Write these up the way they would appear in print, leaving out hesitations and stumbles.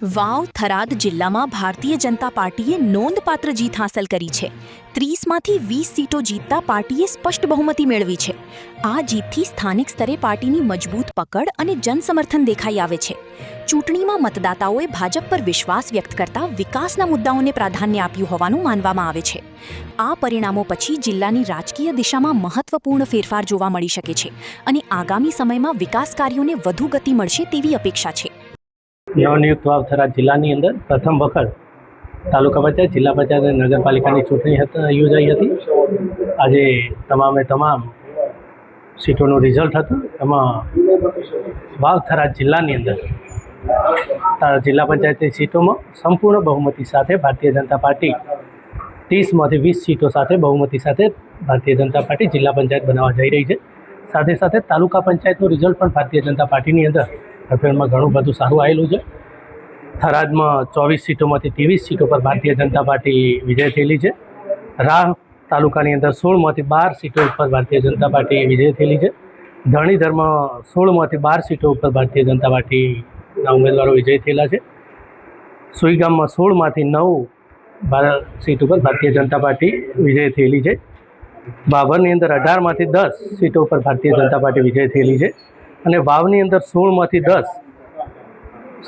વાવ થરાદ જિલ્લામાં ભારતીય જનતા પાર્ટીએ નોંધપાત્ર જીત હાંસલ કરી છે। 30માંથી 20 સીટો જીતતા પાર્ટીએ સ્પષ્ટ બહુમતી મેળવી છે। આ જીતથી સ્થાનિક સ્તરે પાર્ટીની મજબૂત પકડ અને જનસમર્થન દેખાઈ આવે છે। ચૂંટણીમાં મતદાતાઓએ ભાજપ પર વિશ્વાસ વ્યક્ત કરતા વિકાસના મુદ્દાઓને પ્રાધાન્ય આપ્યું હોવાનું માનવામાં આવે છે। આ પરિણામો પછી જિલ્લાની રાજકીય દિશામાં મહત્વપૂર્ણ ફેરફાર જોવા મળી શકે છે અને આગામી સમયમાં વિકાસ કાર્યોને વધુ ગતિ મળશે તેવી અપેક્ષા છે। નવનિયુક્ત વાવ થરાદ જિલ્લાની અંદર પ્રથમ વખત તાલુકા પંચાયત, જિલ્લા પંચાયત અને નગરપાલિકાની ચૂંટણી યોજાઈ હતી। આજે તમામ સીટોનું રિઝલ્ટ હતું। એમાં વાવ થરાદ જિલ્લાની અંદર જિલ્લા પંચાયતની સીટોમાં સંપૂર્ણ બહુમતી સાથે ભારતીય જનતા પાર્ટી 30માંથી 20 સીટો સાથે બહુમતી સાથે ભારતીય જનતા પાર્ટી જિલ્લા પંચાયત બનાવવા જઈ રહી છે। સાથે સાથે તાલુકા પંચાયતનું રિઝલ્ટ પણ ભારતીય જનતા પાર્ટીની અંદર હરફેરમાં ઘણું બધું સારું આવેલું છે। થરાદમાં 24 સીટોમાંથી 23 સીટો પર ભારતીય જનતા પાર્ટી વિજય થયેલી છે। રાહ તાલુકાની અંદર 16માંથી 12 સીટો ઉપર ભારતીય જનતા પાર્ટી વિજય થયેલી છે। ધરણીધરમાં 16માંથી 12 સીટો ઉપર ભારતીય જનતા પાર્ટીના ઉમેદવારો વિજય થયેલા છે। સુઈગામમાં 16માંથી 9 સીટ ઉપર ભારતીય જનતા પાર્ટી વિજય થયેલી છે। બાભરની અંદર 18માંથી 10 સીટો ઉપર ભારતીય જનતા પાર્ટી વિજય થયેલી છે અને વાવની અંદર 16માંથી 10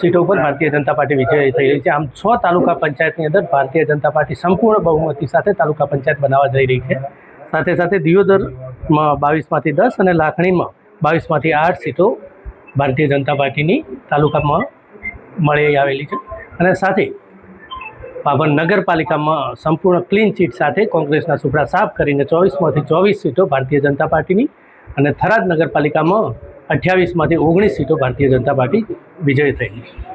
સીટો ઉપર ભારતીય જનતા પાર્ટી વિજય થયેલી છે। આમ 6 તાલુકા પંચાયતની અંદર ભારતીય જનતા પાર્ટી સંપૂર્ણ બહુમતી સાથે તાલુકા પંચાયત બનાવવા જઈ રહી છે। સાથે સાથે દિયોદરમાં 22માંથી 10 અને લાખણીમાં 22માંથી 8 સીટો ભારતીય જનતા પાર્ટીની તાલુકામાં મળી આવેલી છે અને સાથે બાબર નગરપાલિકામાં સંપૂર્ણ ક્લીન ચીટ સાથે કોંગ્રેસના સુપડા સાફ કરીને 24માંથી 24 સીટો ભારતીય જનતા પાર્ટીની અને થરાદ નગરપાલિકામાં 28માંથી 19 સીટો ભારતીય જનતા પાર્ટી વિજય થયેલી છે।